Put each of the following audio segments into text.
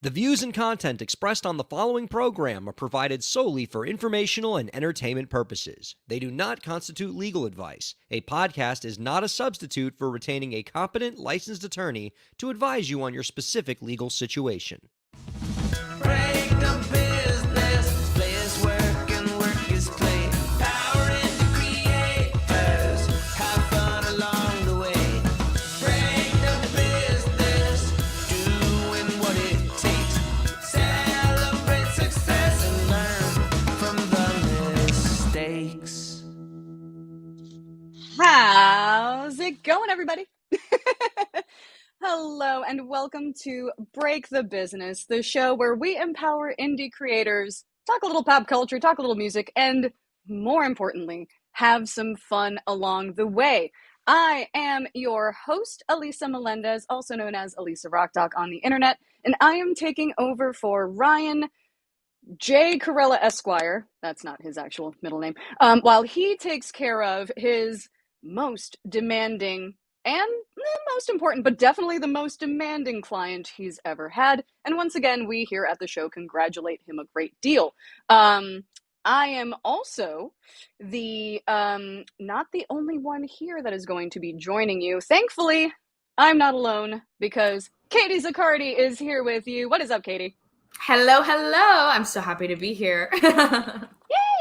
The views and content expressed on the following program are provided solely for informational and entertainment purposes. They do not constitute legal advice. A podcast is not a substitute for retaining a competent, licensed attorney to advise you on your specific legal situation. Break the business, play is work and work is play. Power into creators, have fun along the way. Break the business, doing what it takes. Celebrate success and learn from the mistakes. How's it going, everybody? Hello, and welcome to Break the Business, the show where we empower indie creators, talk a little pop culture, talk a little music, and more importantly, have some fun along the way. I am your host, Elisa Melendez, also known as ElisaRockDoc on the internet, and I am taking over for Ryan J. Corella Esquire, that's not his actual middle name, while he takes care of his most demanding and most important, but definitely the most demanding client he's ever had. And once again, we here at the show congratulate him a great deal. I am also the not the only one here that is going to be joining you. Thankfully, I'm not alone because Katie Zaccardi is here with you. What is up, Katie? Hello, hello. I'm so happy to be here.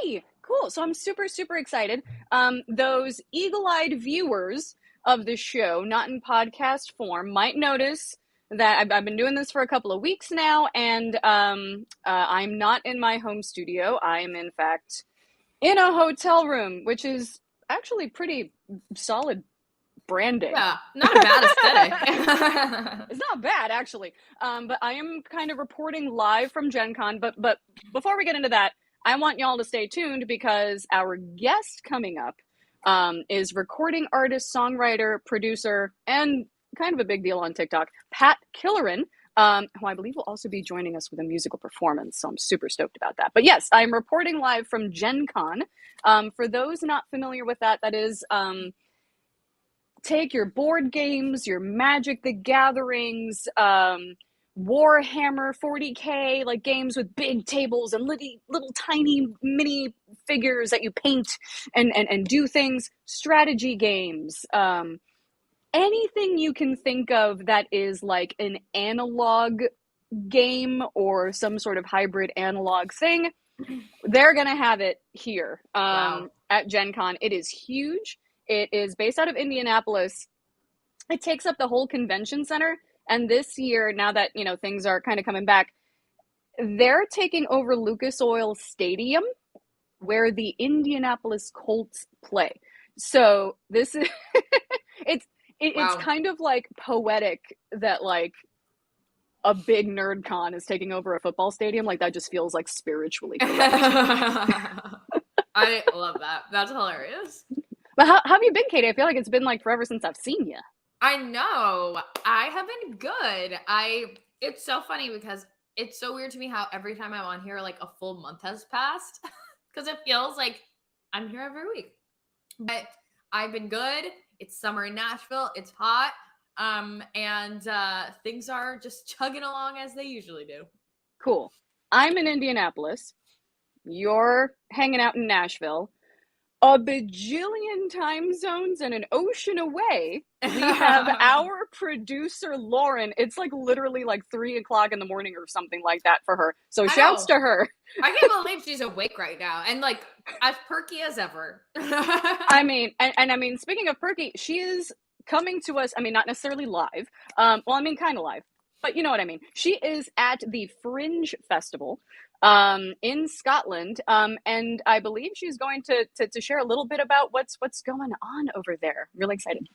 Yay! Cool. So I'm super, super excited. Those eagle-eyed viewers of the show, not in podcast form, might notice that I've been doing this for a couple of weeks now, and I'm not in my home studio. I am, in fact, in a hotel room, which is actually pretty solid branding. Yeah, not a bad aesthetic. It's not bad, actually. But I am kind of reporting live from Gen Con. But before we get into that, I want y'all to stay tuned because our guest coming up is recording artist, songwriter, producer, and kind of a big deal on TikTok, Pat Killeran, who I believe will also be joining us with a musical performance. So I'm super stoked about that. But yes, I'm reporting live from Gen Con. For those not familiar with that, that is... take your board games, your Magic the Gatherings, Warhammer 40K, like games with big tables and little tiny mini figures that you paint and do things, strategy games, anything you can think of that is like an analog game or some sort of hybrid analog thing, they're going to have it here at Gen Con. It is huge. It is based out of Indianapolis. It takes up the whole convention center. And this year, now that, you know, things are kind of coming back, they're taking over Lucas Oil Stadium where the Indianapolis Colts play. So this is, it's kind of like poetic that like a big nerd con is taking over a football stadium. Like that just feels like spiritually correct. I love that. That's hilarious. But how have you been, Katie? I feel like it's been like forever since I've seen you. I know. I have been good. It's so funny because it's so weird to me how every time I'm on here, like a full month has passed because it feels like I'm here every week. But I've been good. It's summer in Nashville. It's hot. And things are just chugging along as they usually do. Cool. I'm in Indianapolis. You're hanging out in Nashville. A bajillion time zones and an ocean away, we have our producer, Lauren. It's like literally like 3 o'clock in the morning or something like that for her. So shouts to her. I can't believe she's awake right now and like as perky as ever. I mean, and I mean, speaking of perky, she is coming to us. I mean, not necessarily live. Well, I mean, kind of live, but you know what I mean. She is at the Fringe Festival in Scotland, and I believe she's going to share a little bit about what's going on over there. Really excited.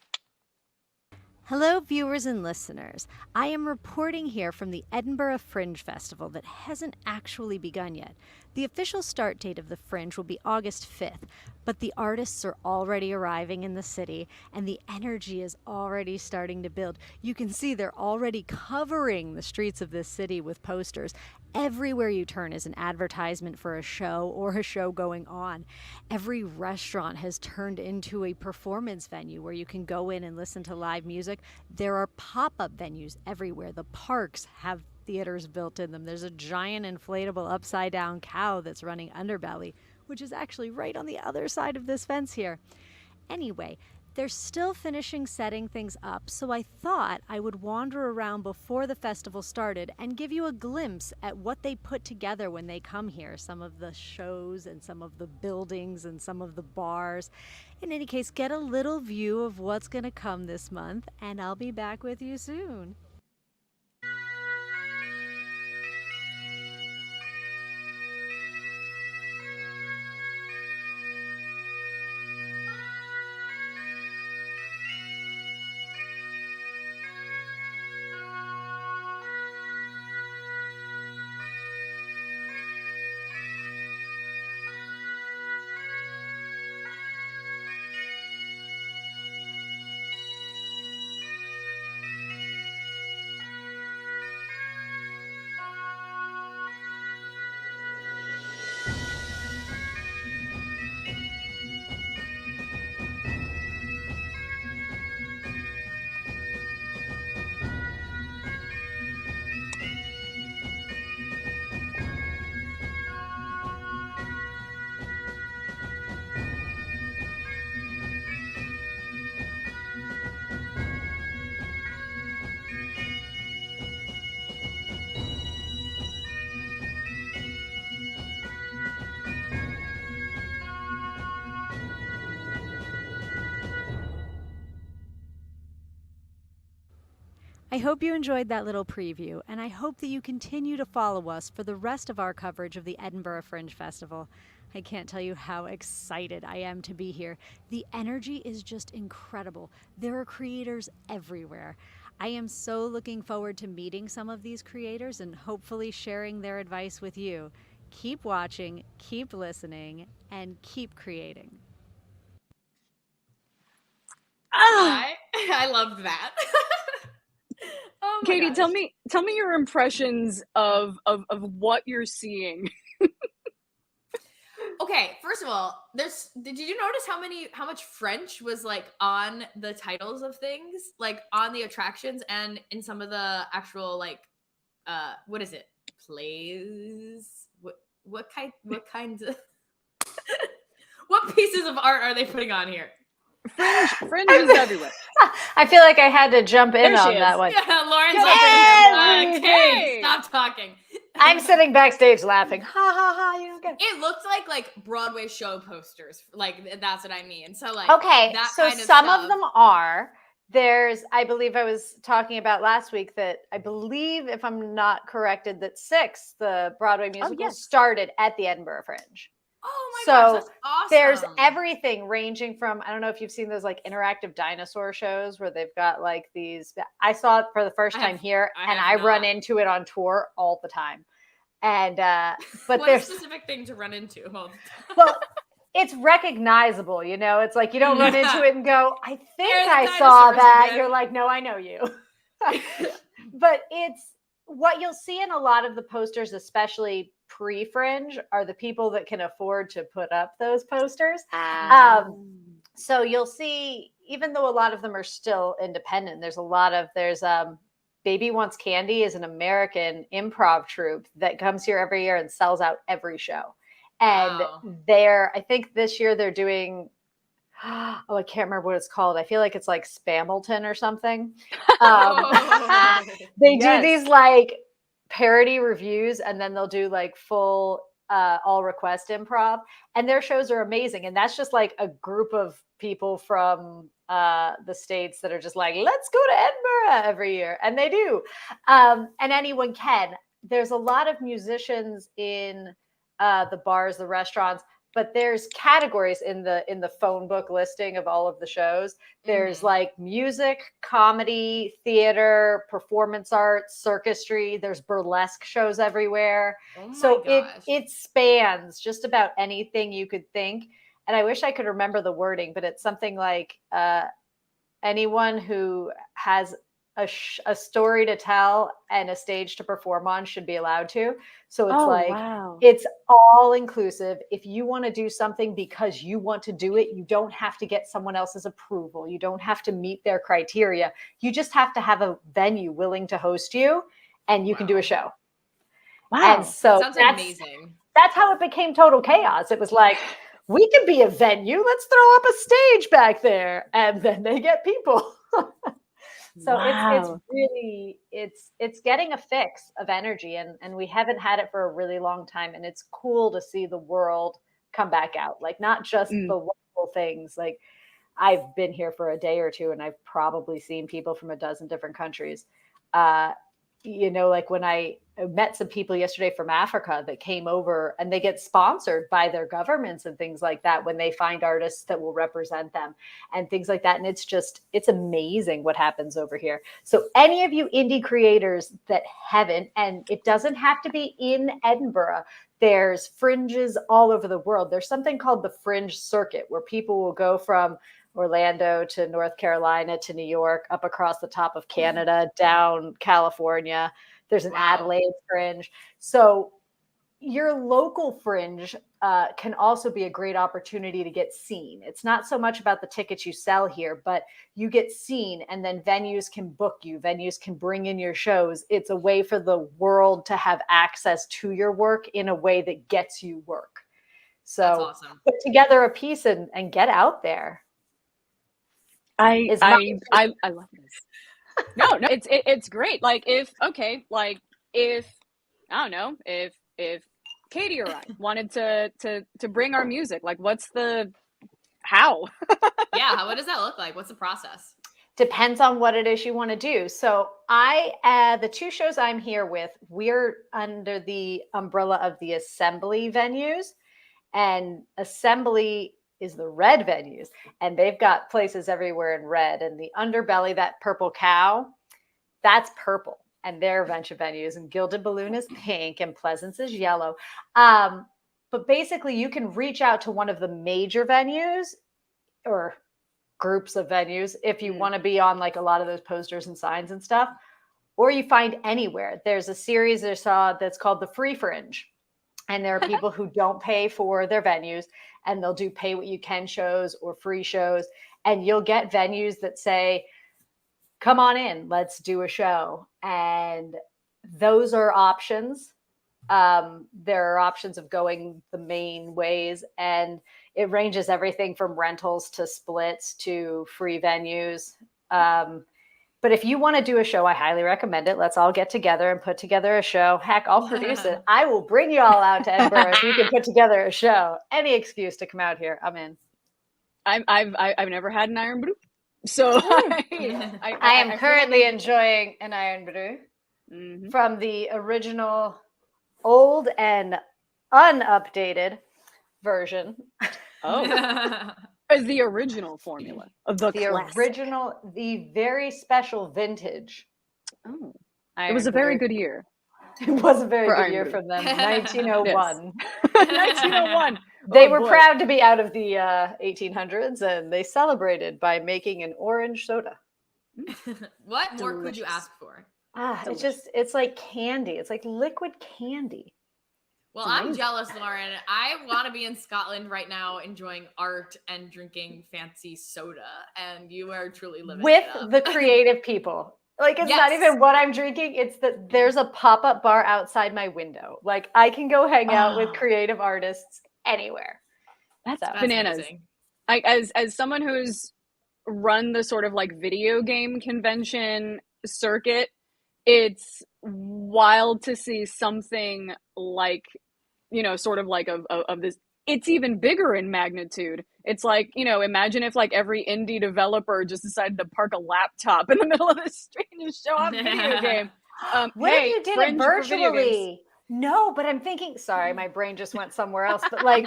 Hello, viewers and listeners. I am reporting here from the Edinburgh Fringe Festival that hasn't actually begun yet. The official start date of the Fringe will be August 5th, but the artists are already arriving in the city and the energy is already starting to build. You can see they're already covering the streets of this city with posters. Everywhere you turn is an advertisement for a show or a show going on. Every restaurant has turned into a performance venue where you can go in and listen to live music. There are pop-up venues everywhere. The parks have theaters built in them. There's a giant inflatable upside-down cow that's running Underbelly, which is actually right on the other side of this fence here. Anyway, they're still finishing setting things up, so I thought I would wander around before the festival started and give you a glimpse at what they put together when they come here, some of the shows and some of the buildings and some of the bars. In any case, get a little view of what's going to come this month, and I'll be back with you soon. I hope you enjoyed that little preview, and I hope that you continue to follow us for the rest of our coverage of the Edinburgh Fringe Festival. I can't tell you how excited I am to be here. The energy is just incredible. There are creators everywhere. I am so looking forward to meeting some of these creators and hopefully sharing their advice with you. Keep watching, keep listening, and keep creating. Ah, I loved that. Oh my Katie, gosh. tell me your impressions of what you're seeing. Okay, first of all, did you notice how much French was like on the titles of things, like on the attractions and in some of the actual like what is it? Plays? What kinds of what pieces of art are they putting on here? Fringe is everywhere. I feel like I had to jump in There she on that is. one. Yeah, Lauren's Yes! like, Hey! Kate, stop talking. I'm sitting backstage laughing. Ha ha ha! You don't get it. It looked like Broadway show posters. Like that's what I mean. So like Okay, that so kind of some stuff. of them are. I believe I was talking about last week that I believe, if I'm not corrected, that Six, the Broadway musical, yes. started at the Edinburgh Fringe. Oh my So gosh, that's awesome. there's everything ranging from, I don't know if you've seen those like interactive dinosaur shows where they've got like these. I saw it for the first time here, and I run into it on tour all the time. And but what there's a specific thing to run into. well, it's recognizable, you know. It's like you don't run into it and go, I think There's the I saw dinosaurs that. again. You're like, no, I know you. But it's what you'll see in a lot of the posters, especially pre-Fringe, are the people that can afford to put up those posters. So you'll see, even though a lot of them are still independent, there's Baby Wants Candy is an American improv troupe that comes here every year and sells out every show. And I think this year they're doing, I can't remember what it's called. I feel like it's like Spamilton or something. They do these like parody reviews, and then they'll do like full all request improv, and their shows are amazing. And that's just like a group of people from the States that are just like, let's go to Edinburgh every year, and they do. And anyone can. There's a lot of musicians in the bars, the restaurants, but there's categories in the phone book listing of all of the shows. There's like music, comedy, theater, performance arts, circusry. There's burlesque shows everywhere. Oh my So gosh. it spans just about anything you could think. And I wish I could remember the wording, but it's something like anyone who has a story to tell and a stage to perform on should be allowed to. So it's it's all inclusive. If you want to do something because you want to do it, you don't have to get someone else's approval. You don't have to meet their criteria. You just have to have a venue willing to host you, and you can do a show. Wow. And so Sounds amazing. That's how it became Total Chaos. It was like, we can be a venue. Let's throw up a stage back there. And then they get people. So it's really, it's getting a fix of energy, and we haven't had it for a really long time. And it's cool to see the world come back out, like not just the local things. Like I've been here for a day or two, and I've probably seen people from a dozen different countries. Like when I met some people yesterday from Africa that came over, and they get sponsored by their governments and things like that when they find artists that will represent them and things like that. And it's amazing what happens over here. So any of you indie creators that haven't, and it doesn't have to be in Edinburgh, there's fringes all over the world. There's something called the Fringe Circuit, where people will go from Orlando to North Carolina to New York, up across the top of Canada, down California. There's an Adelaide Fringe. So your local Fringe can also be a great opportunity to get seen. It's not so much about the tickets you sell here, but you get seen, and then venues can book you. Venues can bring in your shows. It's a way for the world to have access to your work in a way that gets you work. So that's awesome. Put together a piece and get out there. I love this. No, it's great. Like if I don't know, if Katie or I wanted to bring our music, like what's the how? Yeah, what does that look like? What's the process? Depends on what it is you want to do. So the two shows I'm here with, we're under the umbrella of the Assembly venues. And Assembly is the red venues, and they've got places everywhere in red. And the Underbelly, that purple cow, that's purple, and they're a bunch of venues. And Gilded Balloon is pink, and Pleasance is yellow. But basically, you can reach out to one of the major venues or groups of venues if you want to be on like a lot of those posters and signs and stuff, or you find anywhere. There's a series I saw that's called the Free Fringe. And there are people who don't pay for their venues, and they'll do pay what you can shows or free shows. And you'll get venues that say, come on in, let's do a show. And those are options. There are options of going the main ways, and it ranges everything from rentals to splits to free venues. But if you want to do a show, I highly recommend it. Let's all get together and put together a show. Heck, I'll produce it. I will bring you all out to Edinburgh if you can put together a show. Any excuse to come out here, I'm in. I've never had an iron brew, so I am currently enjoying an iron brew from the original, old and unupdated version. Oh. The original formula of the classic. Original, the very special vintage. Oh, it was a very good year. It was a very good Iron year Brew. from them, 1901. 1901. They Oh, were boy. proud to be out of the 1800s, and they celebrated by making an orange soda. What more could Delicious. you ask for? It's like candy. It's like liquid candy. Well, I'm jealous, Lauren. I want to be in Scotland right now enjoying art and drinking fancy soda, and you are truly living With it up. the creative people. Like, it's not Yes. even what I'm drinking. It's that there's a pop-up bar outside my window. Like, I can go hang out with creative artists anywhere. That's So- bananas. amazing. As someone who's run the sort of like video game convention circuit, it's wild to see something like, sort of like of this. It's even bigger in magnitude. It's like, imagine if like every indie developer just decided to park a laptop in the middle of the street and just show off a video game. What Hey, if you did it Fringe for video games. virtually? No, but I'm thinking, sorry, my brain just went somewhere else. But like,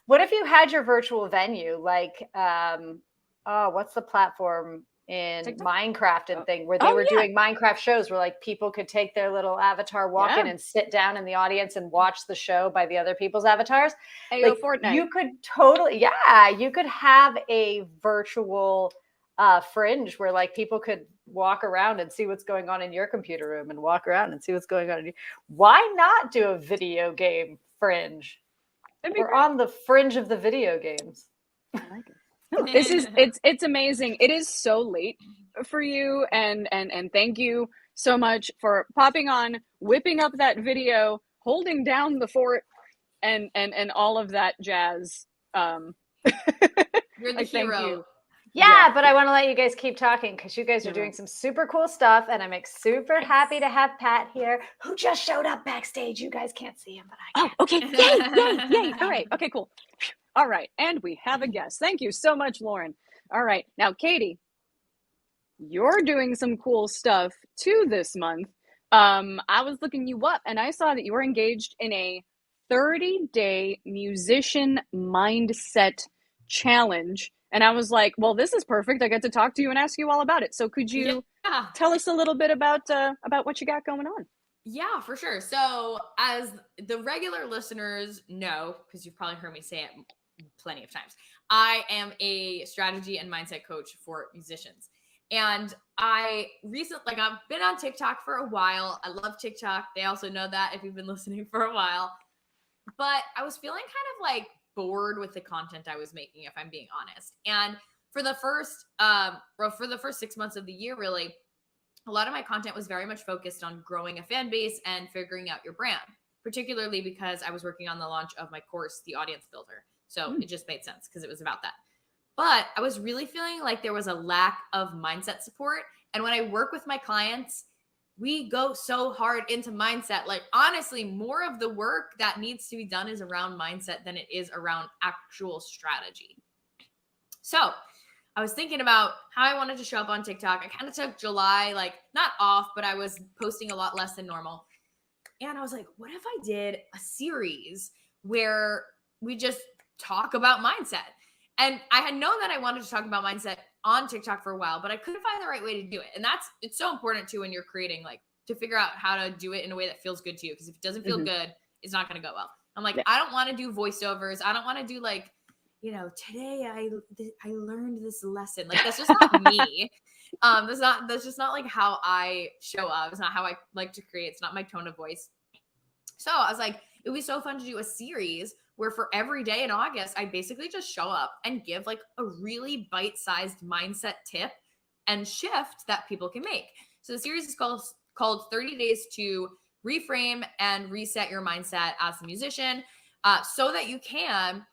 what if you had your virtual venue? Like, what's the platform in TikTok? Minecraft and thing where they were yeah. doing Minecraft shows where like people could take their little avatar, walk in Yeah. and sit down in the audience and watch the show by the other people's avatars. Ayo, Like, Fortnite. you could you could have a virtual Fringe where like people could walk around and see what's going on in your computer room and walk around and see what's going on. Why not do a video game Fringe? We're on the fringe of the video games. I like it. No, it's amazing. It is so late for you, and thank you so much for popping on, whipping up that video, holding down the fort, and all of that jazz. You're the Thank hero. you. Yeah, but I want to let you guys keep talking because you guys are doing some super cool stuff, and I'm super happy to have Pat here, who just showed up backstage. You guys can't see him, but I can. Oh, okay. Yay. Hooray. Okay, cool. All right. And we have a guest. Thank you so much, Lauren. All right. Now, Katie, you're doing some cool stuff too this month. I was looking you up and I saw that you were engaged in a 30-day musician mindset challenge. And I was like, well, this is perfect. I get to talk to you and ask you all about it. So could you tell us a little bit about what you got going on? Yeah, for sure. So as the regular listeners know, because you've probably heard me say it plenty of times, I am a strategy and mindset coach for musicians. And I recently, I've been on TikTok for a while. I love TikTok. They also know that if you've been listening for a while. But I was feeling kind of like bored with the content I was making, if I'm being honest. And for the first 6 months of the year, really, a lot of my content was very much focused on growing a fan base and figuring out your brand, particularly because I was working on the launch of my course, The Audience Builder. So it just made sense because it was about that. But I was really feeling like there was a lack of mindset support. And when I work with my clients, we go so hard into mindset. Like, honestly, more of the work that needs to be done is around mindset than it is around actual strategy. So I was thinking about how I wanted to show up on TikTok. I kind of took July, like, not off, but I was posting a lot less than normal. And I was like, what if I did a series where we just talk about mindset. And I had known that I wanted to talk about mindset on TikTok for a while, but I couldn't find the right way to do it. And it's so important too when you're creating, like, to figure out how to do it in a way that feels good to you. Because if it doesn't feel good, it's not going to go well. I'm like, I don't want to do voiceovers. I don't want to do like, you know, today I learned this lesson. Like, that's just not me. That's just not like how I show up. It's not how I like to create. It's not my tone of voice. So I was like, it would be so fun to do a series where for every day in August, I basically just show up and give like a really bite-sized mindset tip and shift that people can make. So the series is called 30 Days to Reframe and Reset Your Mindset as a Musician, so that you can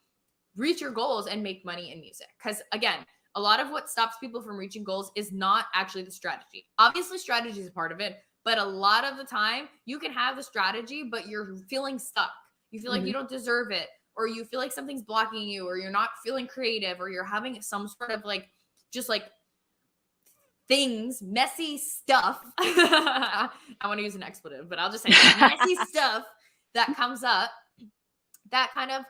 reach your goals and make money in music. Because again, a lot of what stops people from reaching goals is not actually the strategy. Obviously, strategy is a part of it, but a lot of the time you can have the strategy, but you're feeling stuck. You feel like you don't deserve it, or you feel like something's blocking you, or you're not feeling creative, or you're having some sort of like, just like things, messy stuff. I want to use an expletive, but I'll just say messy stuff that comes up that kind of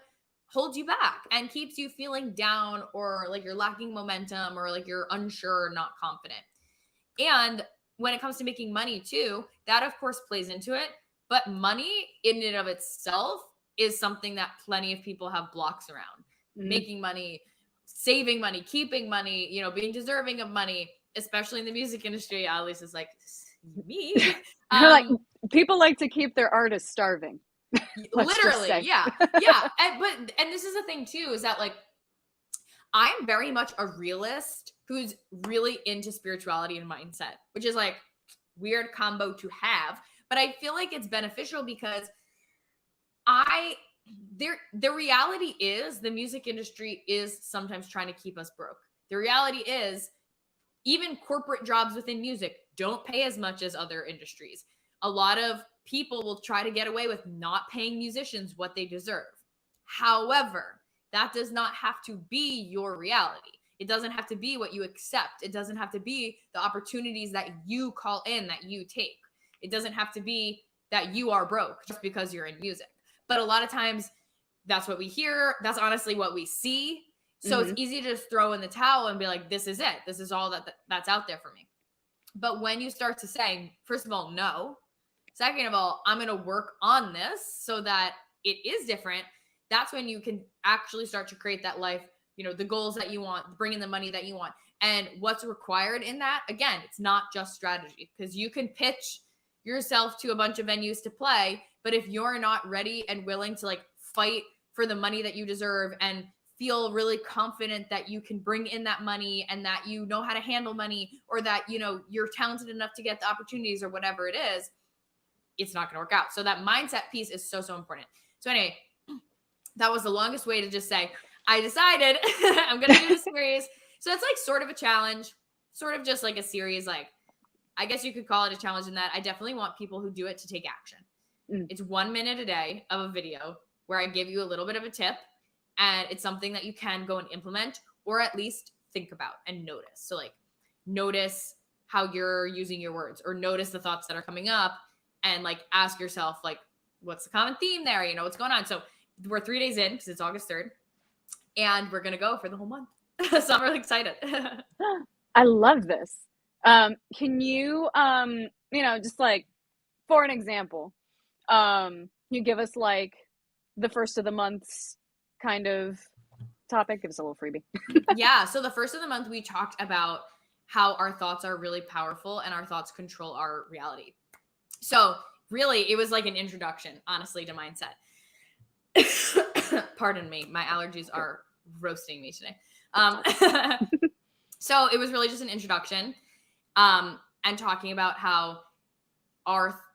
holds you back and keeps you feeling down, or like you're lacking momentum, or like you're unsure or not confident. And when it comes to making money too, that of course plays into it. But money in and of itself is something that plenty of people have blocks around. Making money, saving money, keeping money, you know, being deserving of money, especially in the music industry. At least it's like me. Like, people like to keep their artists starving. Literally, yeah. And this is the thing too, is that like, I'm very much a realist who's really into spirituality and mindset, which is like weird combo to have, but I feel like it's beneficial because the reality is the music industry is sometimes trying to keep us broke. The reality is even corporate jobs within music don't pay as much as other industries. A lot of people will try to get away with not paying musicians what they deserve. However, that does not have to be your reality. It doesn't have to be what you accept. It doesn't have to be the opportunities that you call in, that you take. It doesn't have to be that you are broke just because you're in music. But a lot of times that's what we hear. That's honestly what we see. So it's easy to just throw in the towel and be like, this is it. This is all that's out there for me. But when you start to say, first of all, no. Second of all, I'm going to work on this so that it is different. That's when you can actually start to create that life, you know, the goals that you want, bring in the money that you want. And what's required in that, again, it's not just strategy, because you can pitch yourself to a bunch of venues to play, but if you're not ready and willing to like fight for the money that you deserve and feel really confident that you can bring in that money and that you know how to handle money, or that, you know, you're talented enough to get the opportunities or whatever it is, it's not going to work out. So that mindset piece is so, so important. So anyway, that was the longest way to just say, I decided I'm going to do this series. So it's like sort of a challenge, sort of just like a series. Like, I guess you could call it a challenge in that I definitely want people who do it to take action. It's 1 minute a day of a video where I give you a little bit of a tip, and it's something that you can go and implement, or at least think about and notice. So like, notice how you're using your words, or notice the thoughts that are coming up, and like ask yourself, like, what's the common theme there? You know, what's going on? So we're 3 days in, because it's August 3rd, and we're going to go for the whole month. So I'm really excited. I love this. Can you, you know, just like for an example, you give us like the first of the month's kind of topic? Give us a little freebie. Yeah. So the first of the month, we talked about how our thoughts are really powerful and our thoughts control our reality. So really, it was like an introduction, honestly, to mindset. Pardon me. My allergies are roasting me today. So it was really just an introduction, and talking about how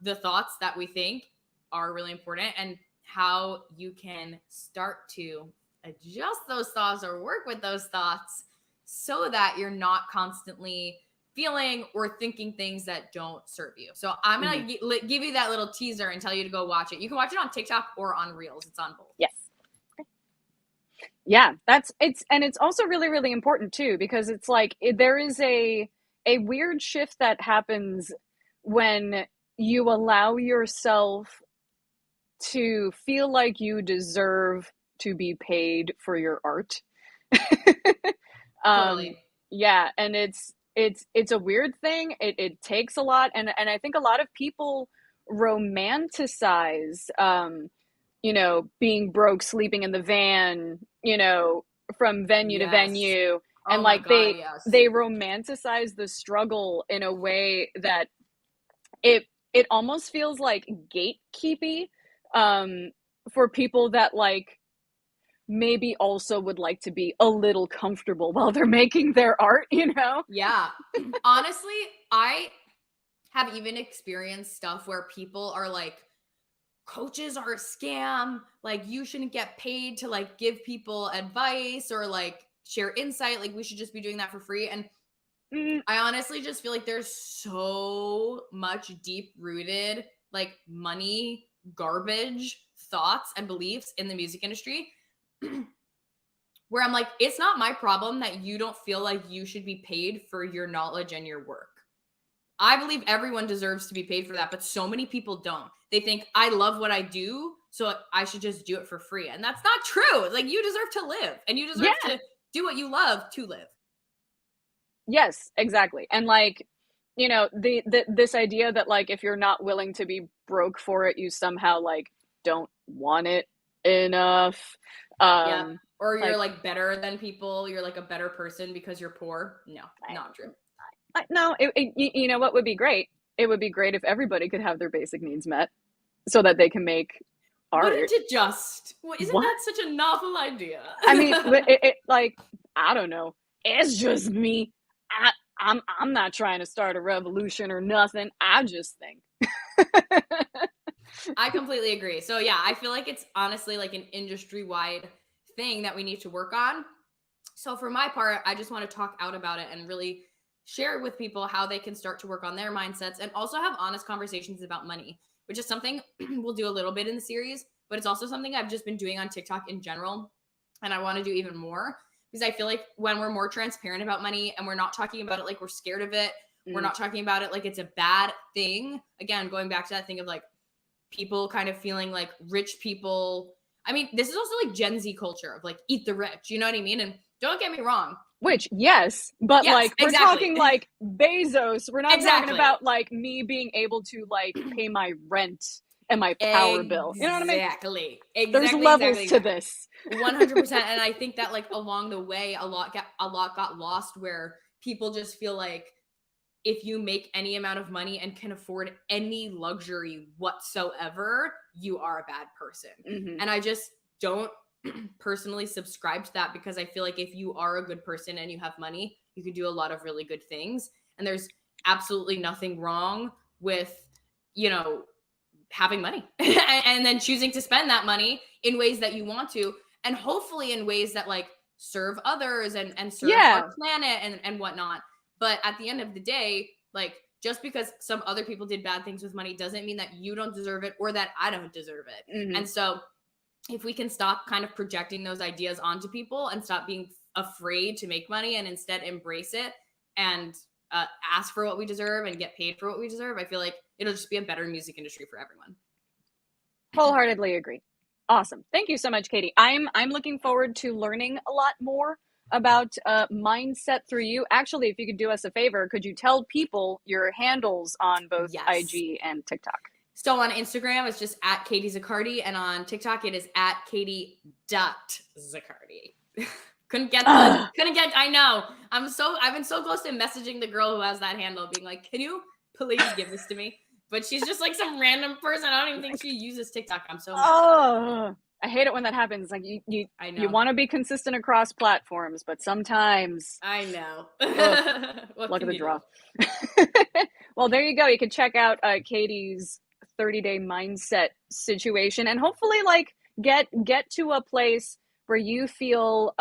the thoughts that we think are really important, and how you can start to adjust those thoughts or work with those thoughts so that you're not constantly feeling or thinking things that don't serve you. So I'm going to give you that little teaser and tell you to go watch it. You can watch it on TikTok or on Reels. It's on both. Yes. Yeah, it's also really, really important too, because it's like there is a weird shift that happens when you allow yourself to feel like you deserve to be paid for your art. Totally. Yeah, and it's a weird thing. It takes a lot, and I think a lot of people romanticize being broke, sleeping in the van, from venue to Yes. venue, and Oh my like God, yes. they romanticize the struggle in a way that it almost feels like gatekeepy, for people that like maybe also would like to be a little comfortable while they're making their art, Yeah. Honestly, I have even experienced stuff where people are like, coaches are a scam. Like, you shouldn't get paid to like give people advice or like share insight. Like, we should just be doing that for free. And I honestly just feel like there's so much deep rooted like money garbage thoughts and beliefs in the music industry where I'm like, it's not my problem that you don't feel like you should be paid for your knowledge and your work. I believe everyone deserves to be paid for that, but so many people don't. They think I love what I do, so I should just do it for free. And that's not true. Like, you deserve to live and you deserve to do what you love to live. Yes, exactly. And like, this idea that like if you're not willing to be broke for it, you somehow like don't want it enough. Yeah. Or you're like- like better than people. You're like a better person because you're poor. No, not true. No, you know what would be great? It would be great if everybody could have their basic needs met so that they can make art. Wouldn't it just? Isn't What? that such a novel idea? I mean, like, I don't know. It's just me. I'm not trying to start a revolution or nothing. I just think. I completely agree. So yeah, I feel like it's honestly like an industry-wide thing that we need to work on. So for my part, I just want to talk out about it and really share with people how they can start to work on their mindsets and also have honest conversations about money, which is something we'll do a little bit in the series, but it's also something I've just been doing on TikTok in general. And I want to do even more because I feel like when we're more transparent about money and we're not talking about it like we're scared of it, we're not talking about it like it's a bad thing. Again, going back to that thing of like people kind of feeling like rich people. I mean, this is also like Gen Z culture of like eat the rich, you know what I mean? And don't get me wrong. Which, yes, but Yes, like we're exactly. talking like Bezos. We're not Exactly. talking about like me being able to like pay my rent and my power bill. You know what I mean? Exactly. There's levels to this. 100%. And I think that like along the way, a lot got lost where people just feel like if you make any amount of money and can afford any luxury whatsoever, you are a bad person. Mm-hmm. And I just don't personally subscribe to that because I feel like if you are a good person and you have money, you can do a lot of really good things. And there's absolutely nothing wrong with, having money and then choosing to spend that money in ways that you want to, and hopefully in ways that like serve others and serve our planet and whatnot. But at the end of the day, like just because some other people did bad things with money doesn't mean that you don't deserve it or that I don't deserve it. Mm-hmm. And so if we can stop kind of projecting those ideas onto people and stop being afraid to make money and instead embrace it and ask for what we deserve and get paid for what we deserve, I feel like it'll just be a better music industry for everyone. Wholeheartedly agree. Awesome. Thank you so much, Katie. I'm looking forward to learning a lot more about mindset through you. Actually, if you could do us a favor, could you tell people your handles on both IG and TikTok? So on Instagram, it's just at Katie Zaccardi, and on TikTok, it is at Katie.Zaccardi. I know. I've been so close to messaging the girl who has that handle, being like, can you please give this to me? But she's just like some random person. I don't even think she uses TikTok. I'm so mad. Oh, I hate it when that happens. Like you want to be consistent across platforms, but sometimes I know. Luck of the draw. Well, there you go. You can check out Katie's 30-day mindset situation and hopefully like get to a place where you feel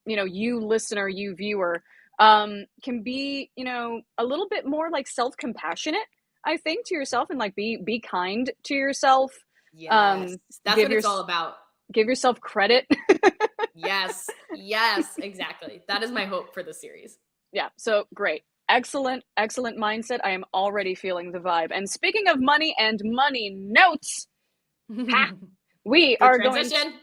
you listener, you viewer can be a little bit more like self-compassionate, I think, to yourself, and like be kind to yourself. Yes, that's what it's all about. Give yourself credit. Yes, exactly. That is my hope for the series. Yeah, so great. Excellent mindset. I am already feeling the vibe. And speaking of money and money notes, We Good are going to, transition.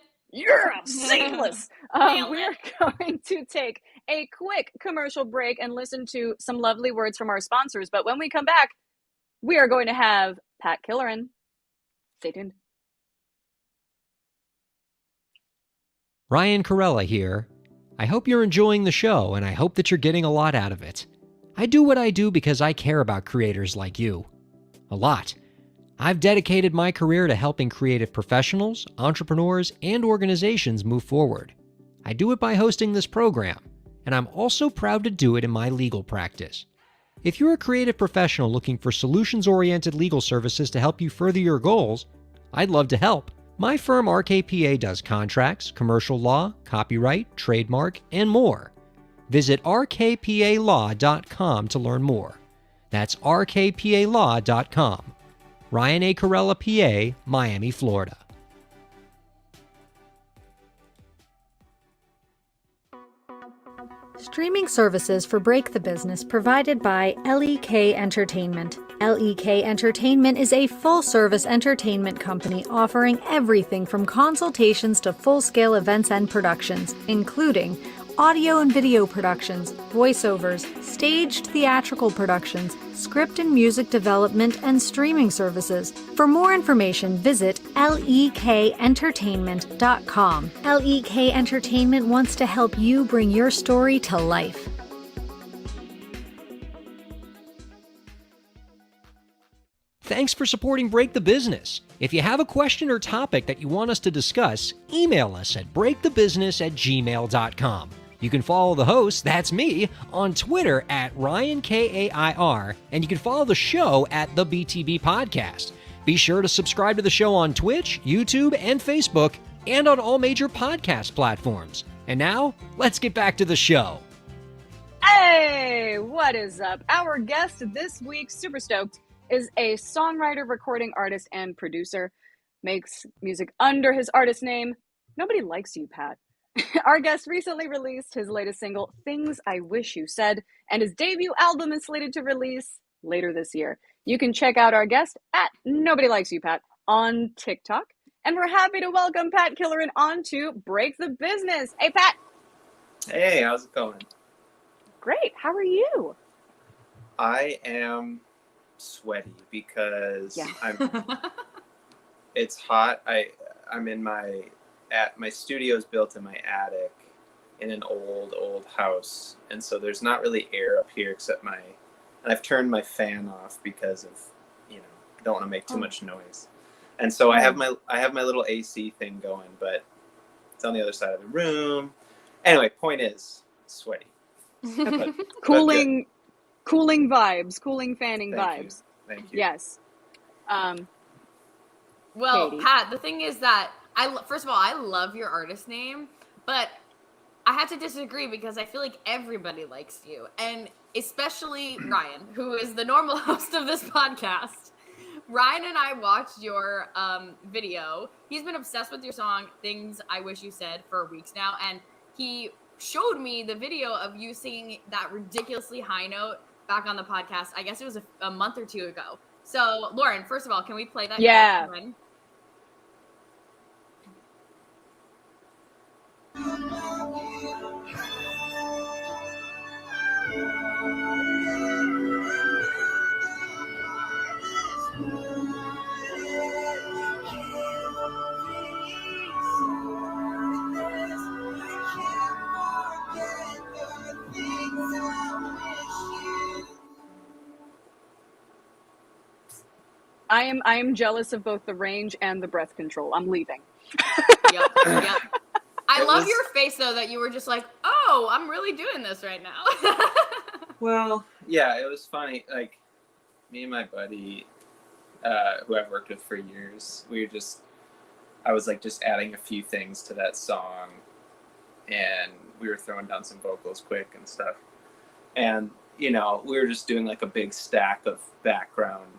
seamless. Nailed We are it. going to take a quick commercial break and listen to some lovely words from our sponsors. But when we come back, we are going to have Pat Killeran. Stay tuned. Ryan Corella here. I hope you're enjoying the show, and I hope that you're getting a lot out of it. I do what I do because I care about creators like you. A lot. I've dedicated my career to helping creative professionals, entrepreneurs, and organizations move forward. I do it by hosting this program, and I'm also proud to do it in my legal practice. If you're a creative professional looking for solutions-oriented legal services to help you further your goals, I'd love to help. My firm RKPA does contracts, commercial law, copyright, trademark, and more. Visit rkpalaw.com to learn more. That's rkpalaw.com. Ryan A. Corella, PA, Miami, Florida. Streaming services for Break the Business provided by LEK Entertainment. LEK Entertainment is a full-service entertainment company offering everything from consultations to full-scale events and productions, including audio and video productions, voiceovers, staged theatrical productions, script and music development, and streaming services. For more information, visit lekentertainment.com. LEK Entertainment wants to help you bring your story to life. Thanks for supporting Break the Business. If you have a question or topic that you want us to discuss, email us at breakthebusiness@gmail.com. You can follow the host, that's me, on Twitter at RyanKAIR, and you can follow the show at the BTB Podcast. Be sure to subscribe to the show on Twitch, YouTube, and Facebook, and on all major podcast platforms. And now, let's get back to the show. Hey, what is up? Our guest this week, super stoked, is a songwriter, recording artist, and producer. Makes music under his artist name. Nobody likes you, Pat. Our guest recently released his latest single, Things I Wish You Said, and his debut album is slated to release later this year. You can check out our guest at Nobody Likes You, Pat on TikTok. And we're happy to welcome Pat Killeran onto Break the Business. Hey, Pat. Hey, how's it going? Great. How are you? I am sweaty because it's hot. I'm in my studio's built in my attic in an old house, and so there's not really air up here except and I've turned my fan off because of don't want to make too much noise, and so I have my little AC thing going, but it's on the other side of the room. Anyway, point is sweaty. Cooling vibes, cooling fanning vibes. Thank you. Yes. Well, Katie. Pat, the thing is that first of all, I love your artist name, but I have to disagree because I feel like everybody likes you, and especially Ryan, who is the normal host of this podcast. Ryan and I watched your video. He's been obsessed with your song, Things I Wish You Said, for weeks now, and he showed me the video of you singing that ridiculously high note back on the podcast. I guess it was a month or two ago. So, Lauren, first of all, can we play that? Yeah. Again? I am jealous of both the range and the breath control. I'm leaving. Yep. I love your face, though, that you were just like, oh, I'm really doing this right now. Well, yeah, it was funny. Like, me and my buddy, who I've worked with for years, I was like just adding a few things to that song, and we were throwing down some vocals quick and stuff. And, we were just doing like a big stack of background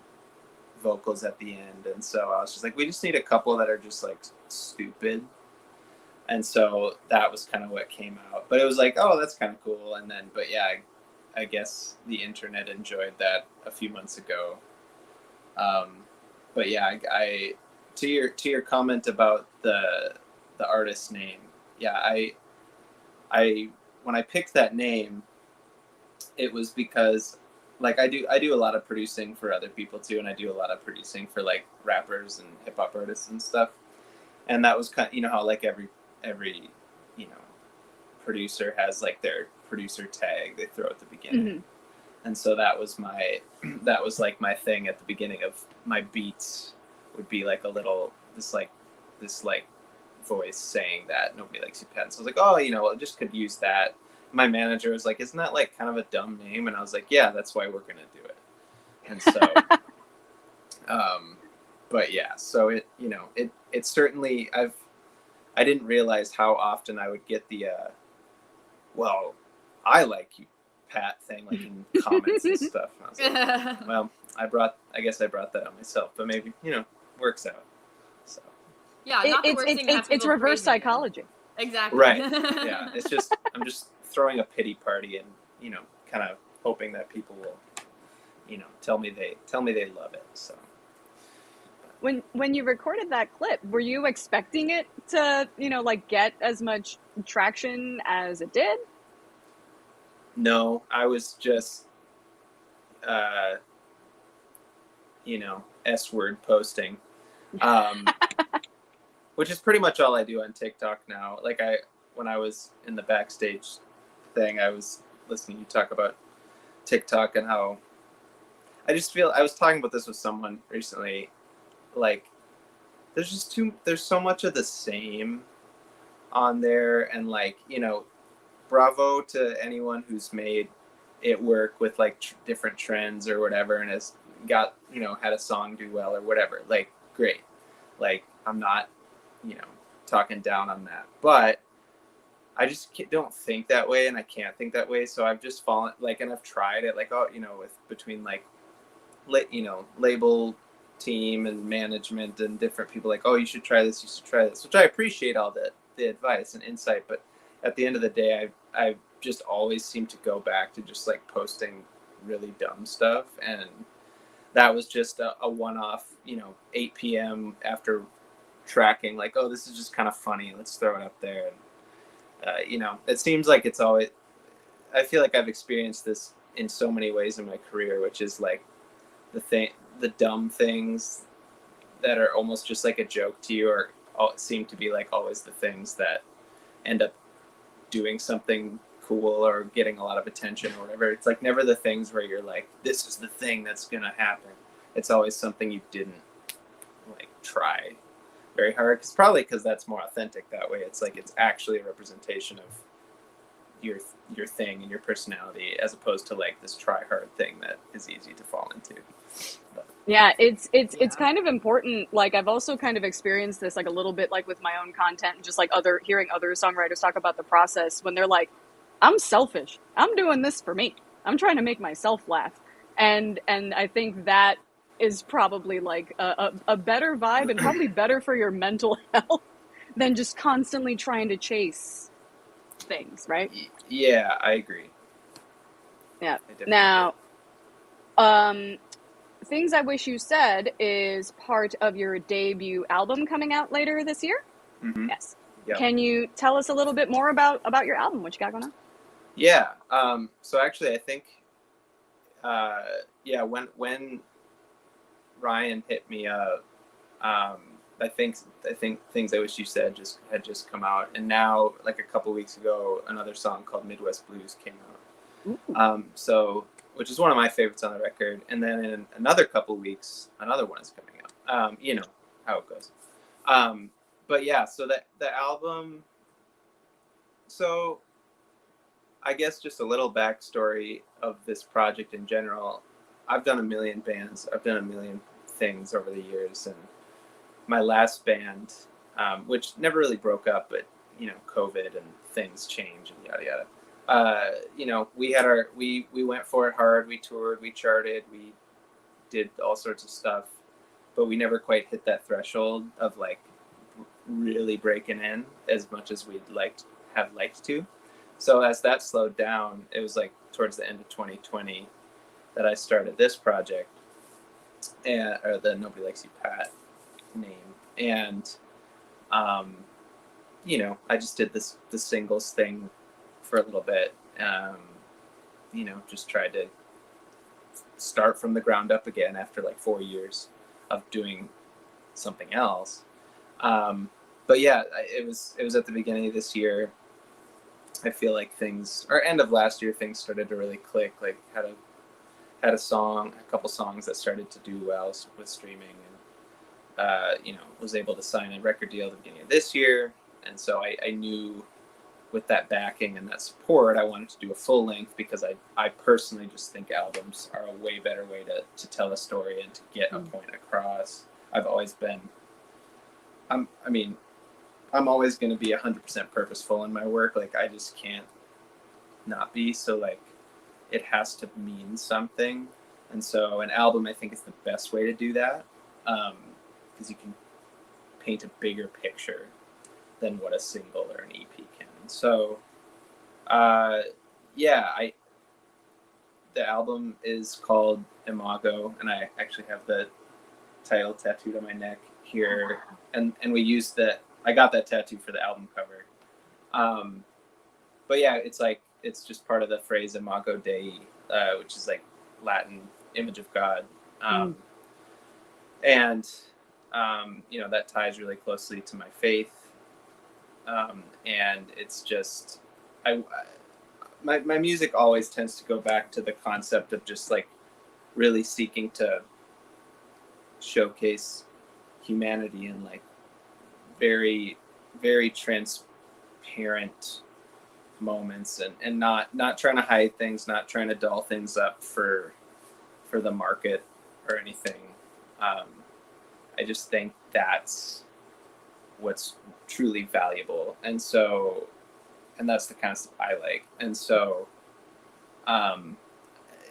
vocals at the end. And so I was just like, we just need a couple that are just like stupid. And so that was kind of what came out. But it was like, oh, that's kind of cool. And then, but yeah, I guess the internet enjoyed that a few months ago. But yeah, I to your comment about the artist name, yeah, I when I picked that name, it was because like I do a lot of producing for other people too, and I do a lot of producing for like rappers and hip hop artists and stuff. And that was kind of, how like every you know producer has like their producer tag they throw at the beginning. Mm-hmm. And so that was like my thing at the beginning of my beats would be like a little this voice saying that nobody likes you pets. I was like, oh, I just could use that. My manager was like, isn't that like kind of a dumb name? And I was like, yeah, that's why we're gonna do it. And so but yeah, so it certainly I didn't realize how often I would get the well, I like you, Pat thing, like in comments and stuff. And I was like, well, I guess I brought that on myself, but maybe, works out. So Yeah, not the worst thing to have it's people reverse praise you. psychology. Exactly. Right. Yeah. I'm just throwing a pity party and, kind of hoping that people will, tell me they love it. So When you recorded that clip, were you expecting it to, like get as much traction as it did? no, I was just, S-word posting, which is pretty much all I do on TikTok now. Like when I was in the backstage thing, I was listening to you talk about TikTok and how I just feel, I was talking about this with someone recently, like there's so much of the same on there, and like, bravo to anyone who's made it work with like different trends or whatever and has got, had a song do well or whatever. Like, great. Like, I'm not, talking down on that, but I just don't think that way, and I can't think that way. So I've just fallen, like, and I've tried it, like, with between like, label team and management and different people, like, oh, you should try this, which I appreciate all the advice and insight, but at the end of the day, I just always seem to go back to just like posting really dumb stuff, and that was just a one-off, 8 p.m. after tracking, like, oh, this is just kind of funny, let's throw it up there. And it seems like it's always, I feel like I've experienced this in so many ways in my career, which is like the dumb things that are almost just like a joke to you, or seem to be like always the things that end up doing something cool or getting a lot of attention or whatever. It's like never the things where you're like, this is the thing that's gonna happen. It's always something you didn't like try very hard, because that's more authentic that way. It's like it's actually a representation of your thing and your personality, as opposed to like this try hard thing that is easy to fall into. But, Yeah, it's kind of important. Like, I've also kind of experienced this like a little bit, like with my own content, and just like hearing other songwriters talk about the process when they're like, I'm selfish, I'm doing this for me, I'm trying to make myself laugh. And I think that is probably like a better vibe, and probably better for your mental health than just constantly trying to chase things, right? yeah, I agree. Yeah. I definitely Now, Things I Wish You Said is part of your debut album coming out later this year. Mm-hmm. Yes. Yep. Can you tell us a little bit more about your album? What you got going on? Yeah. So actually, I think, when Ryan hit me up, I think Things I Wish You Said had just come out, and now like a couple weeks ago, another song called Midwest Blues came out. So, which is one of my favorites on the record, and then in another couple weeks, another one is coming out. You know how it goes. But yeah, so the album. So, I guess just a little backstory of this project in general. I've done a million bands. I've done a million things over the years, and my last band, which never really broke up, but COVID and things change and yada yada. We went for it hard. We toured, we charted, we did all sorts of stuff, but we never quite hit that threshold of like really breaking in as much as we'd have liked to. So as that slowed down, it was like towards the end of 2020 that I started this project, or the Nobody Likes You Pat name. And you know, I just did the singles thing for a little bit. You know, just tried to start from the ground up again after like 4 years of doing something else. But yeah, it was at the beginning of this year. I feel like things, or end of last year, things started to really click. Like had a couple songs that started to do well with streaming, and you know, was able to sign a record deal at the beginning of this year. And so I knew with that backing and that support, I wanted to do a full length because I personally just think albums are a way better way to tell a story and to get a point across. I've always been, I'm always going to be 100% purposeful in my work. Like I just can't not be. So like it has to mean something. And so an album, I think, is the best way to do that, because you can paint a bigger picture than what a single or an EP can. So, yeah, the album is called Imago, and I actually have the title tattooed on my neck here, and I got that tattoo for the album cover. But yeah, it's just part of the phrase Imago Dei, which is like Latin image of God, and you know, that ties really closely to my faith. And it's just, my music always tends to go back to the concept of just like really seeking to showcase humanity in like very, very transparent moments, and not trying to hide things, not trying to doll things up for the market or anything. I just think that's what's truly valuable, and that's the kind of stuff I like. And so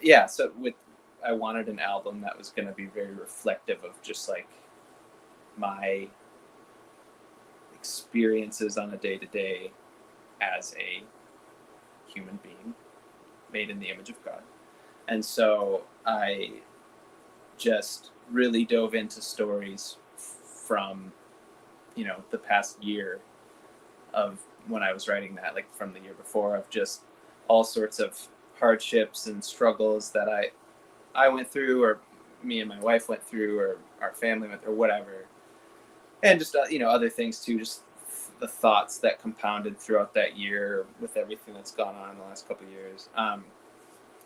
yeah, so I wanted an album that was going to be very reflective of just like my experiences on a day-to-day as a human being made in the image of God. And so I just really dove into stories from, you know, the past year of when I was writing that, like from the year before, of just all sorts of hardships and struggles that I went through, or me and my wife went through, or our family went through, or whatever. And just, you know, other things too, just the thoughts that compounded throughout that year with everything that's gone on in the last couple of years.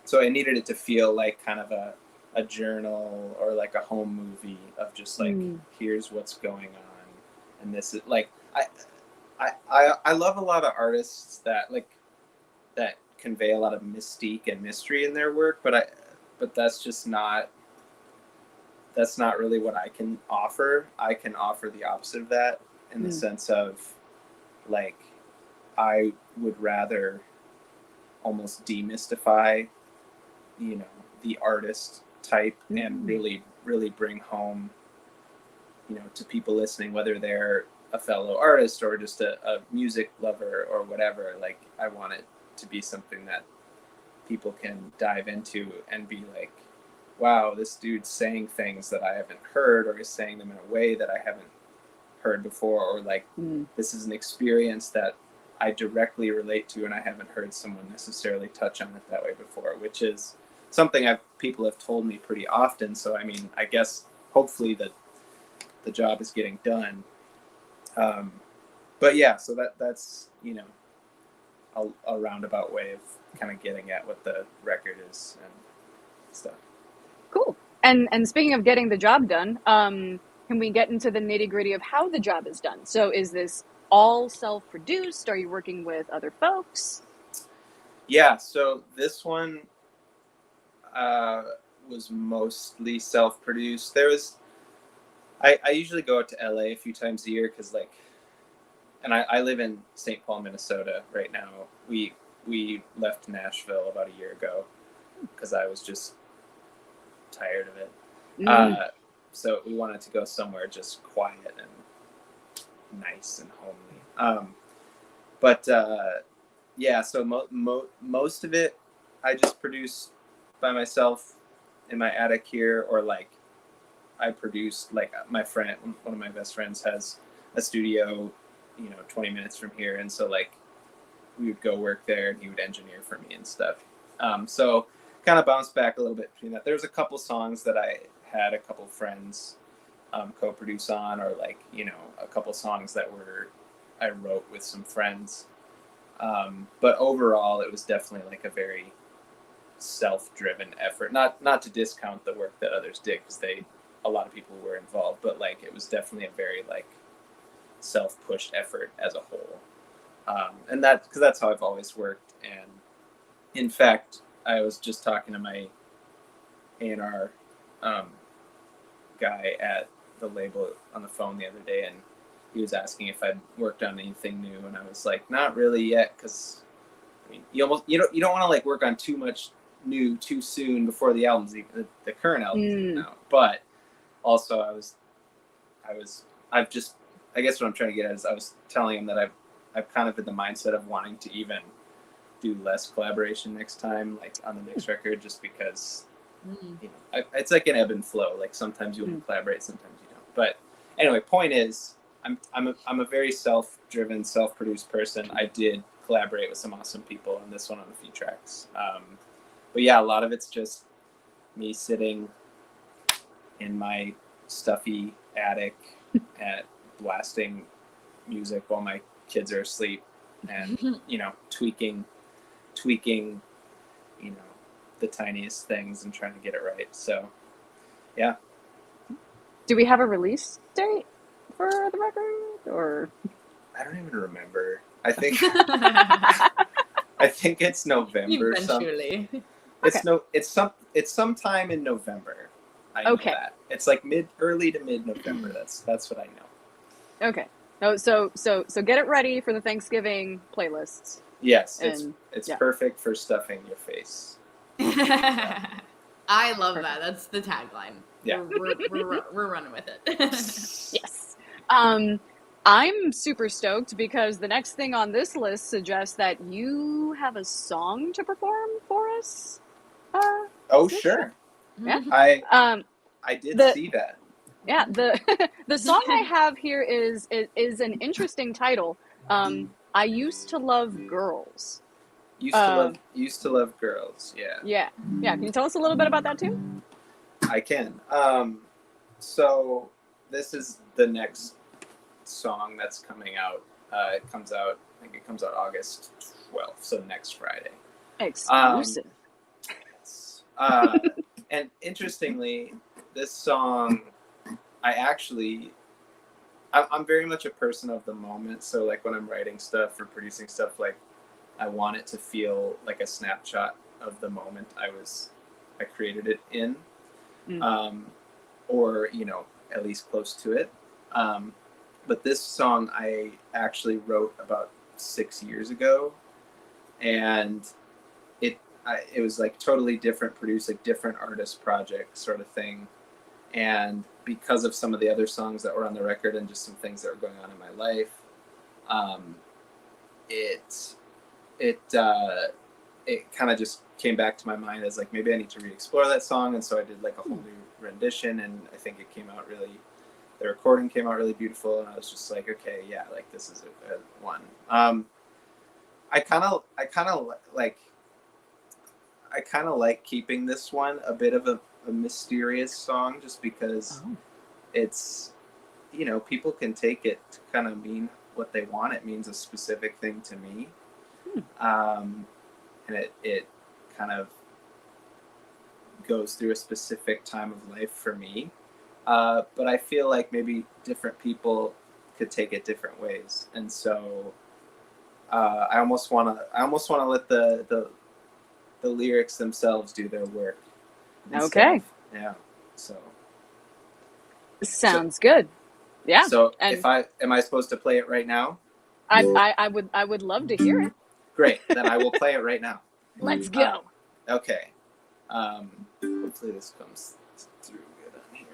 So I needed it to feel like kind of a journal or like a home movie of just like, here's what's going on. And this is like, I love a lot of artists that convey a lot of mystique and mystery in their work, but that's not really what I can offer. I can offer the opposite of that, in the sense of like, I would rather almost demystify, you know, the artist type, and really, really bring home, you know, to people listening, whether they're a fellow artist or just a music lover or whatever. Like, I want it to be something that people can dive into and be like, wow, this dude's saying things that I haven't heard, or is saying them in a way that I haven't heard before, or like, this is an experience that I directly relate to, and I haven't heard someone necessarily touch on it that way before, which is something people have told me pretty often. So, I mean, I guess hopefully the job is getting done. But yeah, so that's, you know, a roundabout way of kind of getting at what the record is and stuff. Cool. And speaking of getting the job done, can we get into the nitty-gritty of how the job is done? So is this all self-produced? Are you working with other folks? Yeah, so this one was mostly self-produced. I usually go out to LA a few times a year because, like, and I live in St. Paul, Minnesota right now. We left Nashville about a year ago because I was just tired of it. So we wanted to go somewhere just quiet and nice and homely. But yeah, so most of it I just produce by myself in my attic here, or like I produced, like my friend, one of my best friends has a studio, 20 minutes from here. And so like we would go work there and he would engineer for me and stuff. So kind of bounced back a little bit between that. There's a couple songs that I had a couple friends co-produce on, or like, a couple songs that I wrote with some friends. But overall, it was definitely like a very self-driven effort. Not to discount the work that others did, because a lot of people were involved, but like it was definitely a very like self-pushed effort as a whole. And because that's how I've always worked. And in fact, I was just talking to my A&R guy at the label on the phone the other day, and he was asking if I'd worked on anything new, and I was like, not really yet, because I mean, you don't want to like work on too much new too soon before the album's even the current album's even out. But also, I guess what I'm trying to get at is I was telling him that I've kind of in the mindset of wanting to even do less collaboration next time, like on the next record, just because it's like an ebb and flow. Like sometimes you'll collaborate, sometimes you don't. But anyway, point is, I'm a very self-driven, self-produced person. I did collaborate with some awesome people on this one on a few tracks. But yeah, a lot of it's just me sitting in my stuffy attic at blasting music while my kids are asleep, and tweaking the tiniest things and trying to get it right. So yeah. Do we have a release date for the record, or I don't even remember. I think it's November. Eventually. It's sometime in November. I know that. It's like early to mid November. That's what I know. Okay. Oh, so get it ready for the Thanksgiving playlists. Yes, it's perfect for stuffing your face. I love that. That's the tagline. Yeah, we're running with it. Yes. I'm super stoked because the next thing on this list suggests that you have a song to perform for us. Sure. Yeah. I did see that. Yeah, the song I have here is an interesting title. I used to love girls. Used to love girls. Yeah. Yeah. Can you tell us a little bit about that too? I can. So this is the next song that's coming out. I think it comes out August 12th, so next Friday. Exclusive. And interestingly, this song, I'm very much a person of the moment. So like when I'm writing stuff or producing stuff, like I want it to feel like a snapshot of the moment I created it in, or at least close to it. But this song I actually wrote about 6 years ago, and it was like totally different, produced like different artist project sort of thing. And because of some of the other songs that were on the record and just some things that were going on in my life, it kind of just came back to my mind as like, maybe I need to re-explore that song. And so I did like a whole new rendition, and I think it came out the recording came out really beautiful. And I was just like, okay, yeah, like this is a one. I kind of like keeping this one a bit of a mysterious song, just because it's, people can take it to kind of mean what they want. It means a specific thing to me. And it kind of goes through a specific time of life for me. But I feel like maybe different people could take it different ways. And so I almost want to let the lyrics themselves do their work. Okay. Yeah. So. Sounds good. Yeah. So am I supposed to play it right now? I would love to hear it. Great. Then I will play it right now. Let's go. Okay. Hopefully this comes through good on here.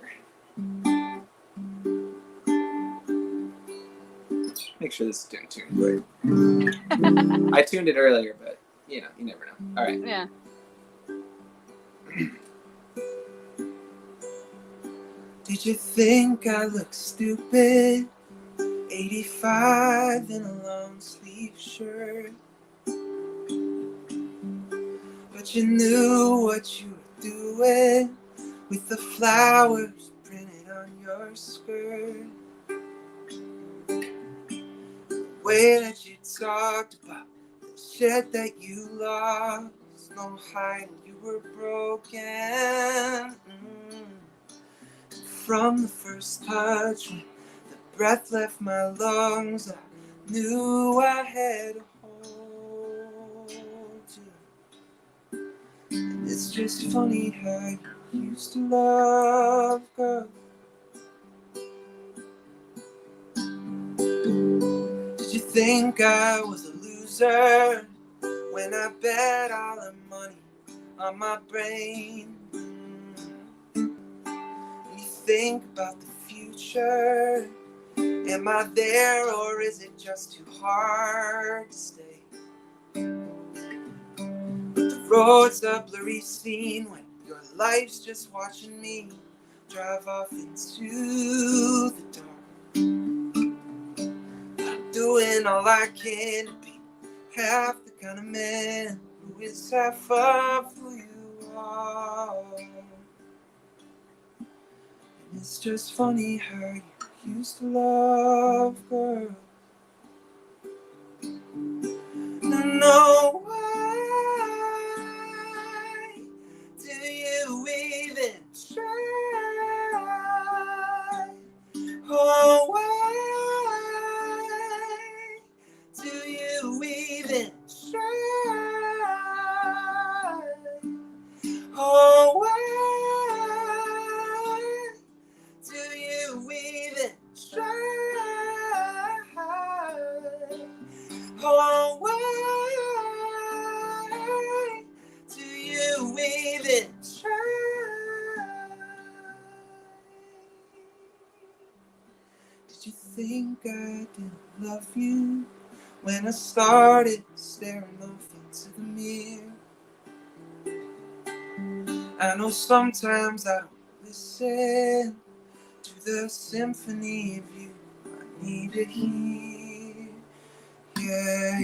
Make sure this is tuned right. I tuned it earlier, but you never know. All right. Did you think I look stupid? 85 in a long sleeve shirt. But you knew what you were doing with the flowers printed on your skirt. The way that you talked about the shit that you lost, no hiding you were broken. From the first touch, when the breath left my lungs, I knew I had a hold you. And it's just funny how you used to love, girl. Did you think I was a loser when I bet all the money on my brain? When you think about the future, am I there or is it just too hard to stay? The road's a blurry scene when your life's just watching me drive off into the dark. I'm doing all I can to be half the kind of man who is half of who you are. And it's just funny how you used to love, girl. No, why do you even try? Oh, why do you even try? Oh, why do you even try? Oh, why do you even try? Did you think I didn't love you when I started staring off into the mirror? I know sometimes I don't listen to the symphony of you I need to hear. Yeah.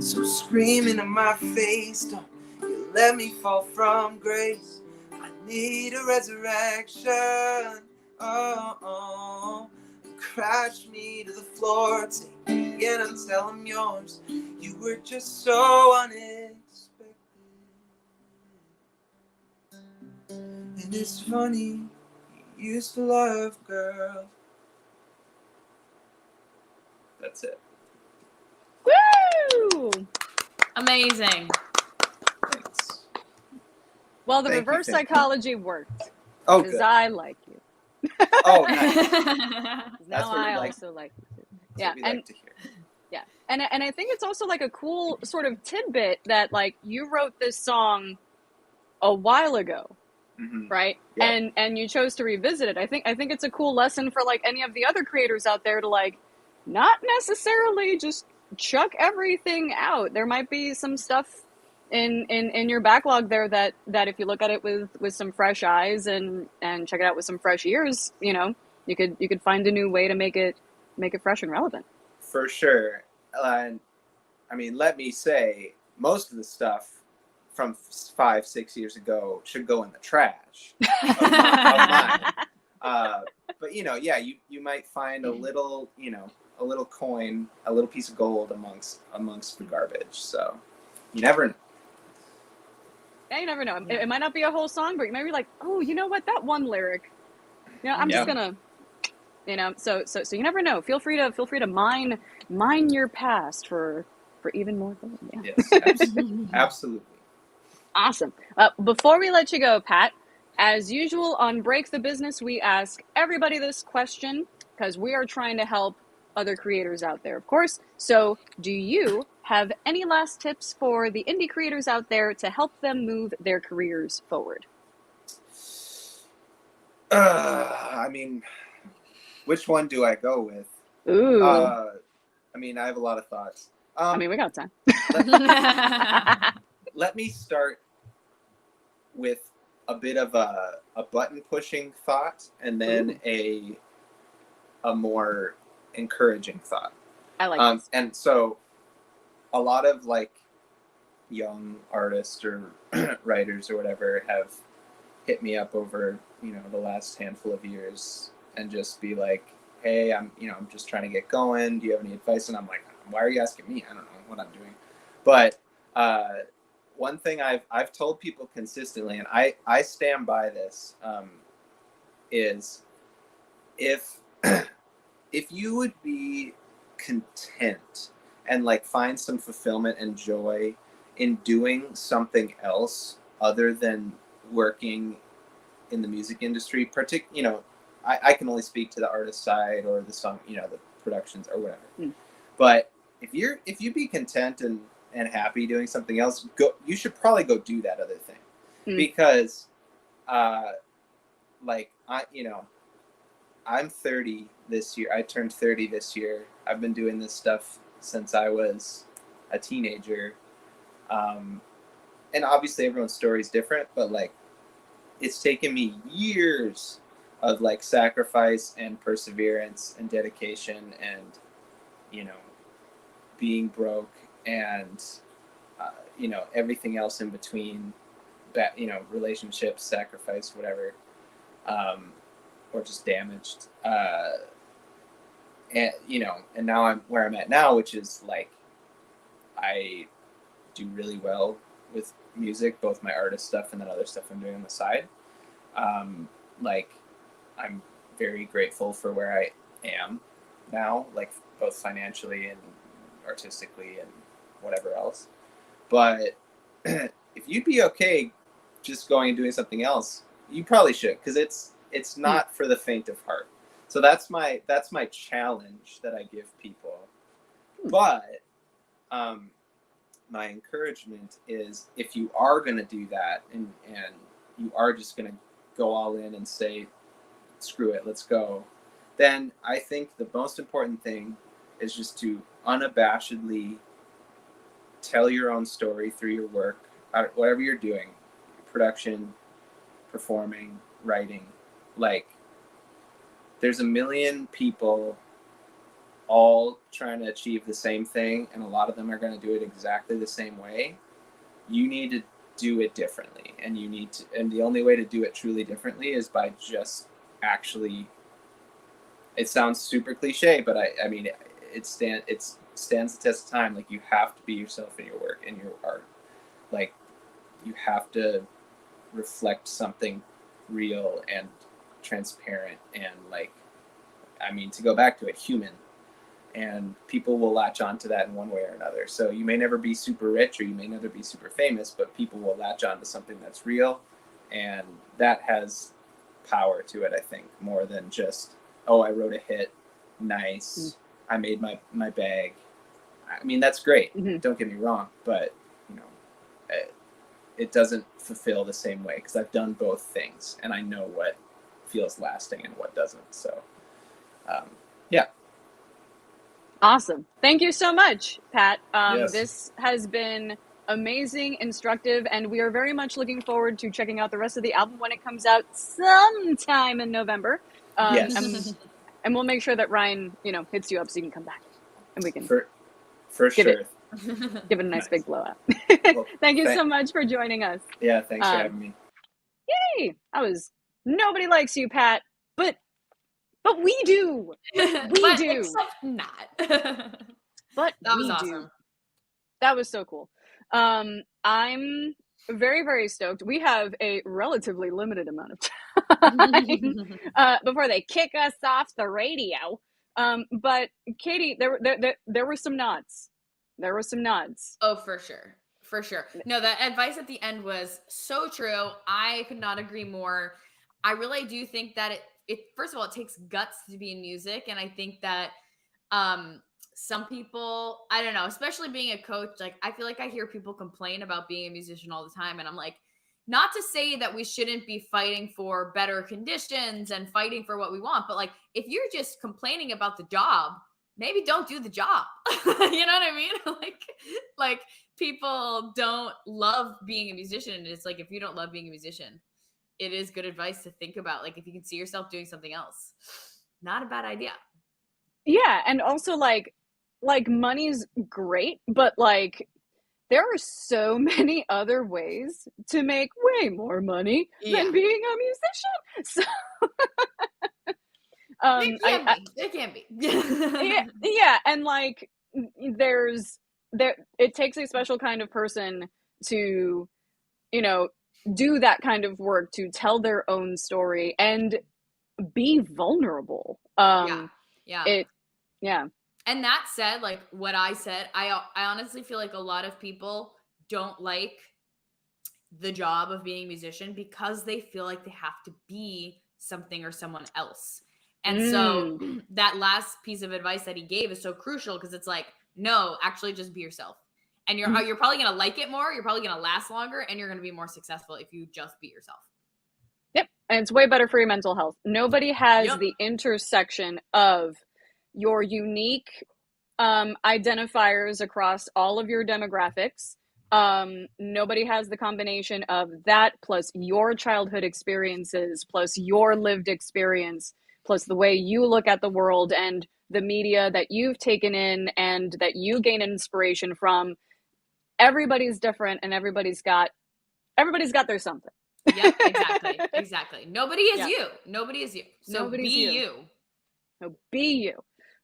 So screaming in my face, don't you let me fall from grace. I need a resurrection. Oh. Crash me to the floor, take me in until I'm yours. You were just so unexpected. And it's funny, you used to love, girl. That's it. Woo! Amazing. Thanks. Well, the Thank you, reverse thank you. psychology worked. Oh, Because good. I like you. Oh, nice. Now what we I like. also like you too. That's Yeah, what we and like to hear. yeah, and I think it's also like a cool sort of tidbit that like you wrote this song a while ago, Mhm. right? Yeah. And you chose to revisit it. I think it's a cool lesson for like any of the other creators out there to like not necessarily just chuck everything out. There might be some stuff in your backlog there that if you look at it with some fresh eyes and check it out with some fresh ears, you know, you could find a new way to make it fresh and relevant. For sure. And I mean, let me say, most of the stuff from 5-6 years ago should go in the trash of mine. But you know, yeah, you might find a little, you know, a little coin, a little piece of gold amongst the garbage. So you never know. Yeah, you never know. It might not be a whole song, but you might be like, oh, you know what? That one lyric. You know, I'm just gonna, you know. So you never know. Feel free to mine your past for even more gold. Yeah. Yes, absolutely. Awesome. Before we let you go, Pat, as usual on Break the Business, we ask everybody this question because we are trying to help other creators out there, of course. So, do you have any last tips for the indie creators out there to help them move their careers forward? I mean, which one do I go with? Ooh. I mean, I have a lot of thoughts. I mean, we got time. Let me start with a bit of a button pushing thought, and then a more encouraging thought. I like this. And so a lot of like young artists or writers or whatever have hit me up over, you know, the last handful of years and just be like, hey, I'm just trying to get going. Do you have any advice? And I'm like, why are you asking me? I don't know what I'm doing. But one thing I've told people consistently, and I stand by this, is if you would be content and like find some fulfillment and joy in doing something else other than working in the music industry, you know, I can only speak to the artist side or the song, you know, the productions or whatever. But if you be content and happy doing something else, you should probably go do that other thing. Because like I'm 30 this year. I turned 30 this year. I've been doing this stuff since I was a teenager. And obviously everyone's story is different, but like it's taken me years of like sacrifice and perseverance and dedication and, you know, being broke and, you know, everything else in between, that, you know, relationships, sacrifice, whatever, or just damaged. And, you know, and now I'm where I'm at now, which is like, I do really well with music, both my artist stuff and then other stuff I'm doing on the side. Like, I'm very grateful for where I am now, like both financially and artistically and whatever else. But if you'd be okay just going and doing something else, you probably should, because it's not for the faint of heart. So that's my challenge that I give people. But my encouragement is, if you are going to do that and you are just going to go all in and say, screw it, let's go, then I think the most important thing is just to unabashedly tell your own story through your work, whatever you're doing, production, performing, writing. Like, there's a million people all trying to achieve the same thing, and a lot of them are going to do it exactly the same way. You need to do it differently, and the only way to do it truly differently is by just actually, it sounds super cliche, but I mean it stands the test of time. Like, you have to be yourself in your work and your art. Like, you have to reflect something real and transparent and, like, I mean, to go back to it, human. And people will latch on to that in one way or another. So you may never be super rich or you may never be super famous, but people will latch on to something that's real, and that has power to it, I think, more than just, oh, I wrote a hit, nice, I made my bag. I mean, that's great, don't get me wrong, but, you know, it doesn't fulfill the same way, because I've done both things and I know what feels lasting and what doesn't. So yeah. Awesome. Thank you so much, Pat. Yes. This has been amazing, instructive, and we are very much looking forward to checking out the rest of the album when it comes out sometime in November. Yes. And we'll make sure that Ryan, you know, hits you up so you can come back and we can For give sure. give it a nice big blowout. Well, Thank you so much for joining us. Yeah, thanks for having me. Yay! Nobody likes you, Pat, but we do. We do. Except not. But that we was awesome. do. That was so cool. I'm very, very stoked. We have a relatively limited amount of time before they kick us off the radio. But Katie, there were some nods. There were some nods. Oh, for sure. For sure. No, the advice at the end was so true. I could not agree more. I really do think that it first of all, it takes guts to be in music. And I think that some people, I don't know, especially being a coach, like, I feel like I hear people complain about being a musician all the time. And I'm like, not to say that we shouldn't be fighting for better conditions and fighting for what we want, but like, if you're just complaining about the job, maybe don't do the job. You know what I mean? Like people don't love being a musician. And it's like, if you don't love being a musician, it is good advice to think about. Like if you can see yourself doing something else, not a bad idea. Yeah, and also like money's great, but like there are so many other ways to make way more money than being a musician. So it can be. yeah, and like it takes a special kind of person to, you know, do that kind of work, to tell their own story and be vulnerable. Yeah. And that said, like what I said, I honestly feel like a lot of people don't like the job of being a musician because they feel like they have to be something or someone else. And so that last piece of advice that he gave is so crucial, because it's like, no, actually just be yourself. And you're probably going to like it more, you're probably going to last longer, and you're going to be more successful if you just be yourself. Yep. And it's way better for your mental health. Nobody has the intersection of your unique identifiers across all of your demographics. Nobody has the combination of that plus your childhood experiences, plus your lived experience, plus the way you look at the world and the media that you've taken in and that you gain inspiration from. Everybody's different, and everybody's got their something. Yep, exactly. Nobody is you. Nobody is you. So Nobody's be you. So be you.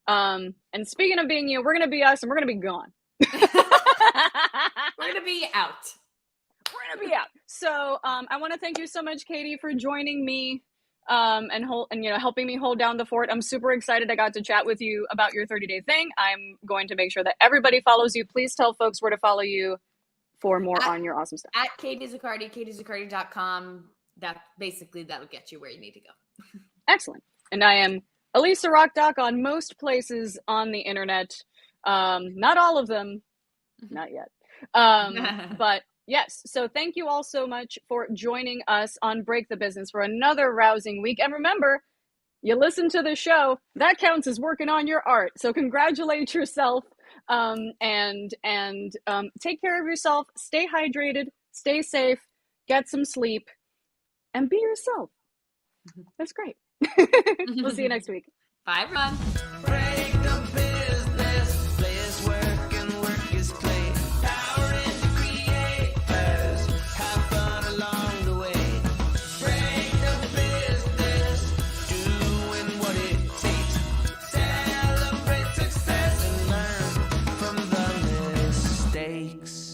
And speaking of being you, we're gonna be us, and we're gonna be gone. We're gonna be out. We're gonna be out. So I want to thank you so much, Katie, for joining me and helping me hold down the fort. I'm super excited I got to chat with you about your 30-day thing. I'm going to make sure that everybody follows you. Please tell folks where to follow you for more on your awesome stuff. At Katie Zaccardi, katiezaccardi.com. That'll get you where you need to go. Excellent. And I am ElisaRockDoc on most places on the internet. Not all of them. Not yet. But yes, so thank you all so much for joining us on Break the Business for another rousing week. And remember, you listen to the show, that counts as working on your art. So congratulate yourself, and take care of yourself. Stay hydrated, stay safe, get some sleep, and be yourself. That's great. We'll see you next week. Bye, everyone. Break the business, play is work and work is play. Power into creators, have fun along the way. Break the business, doing what it takes. Celebrate success and learn from the mistakes.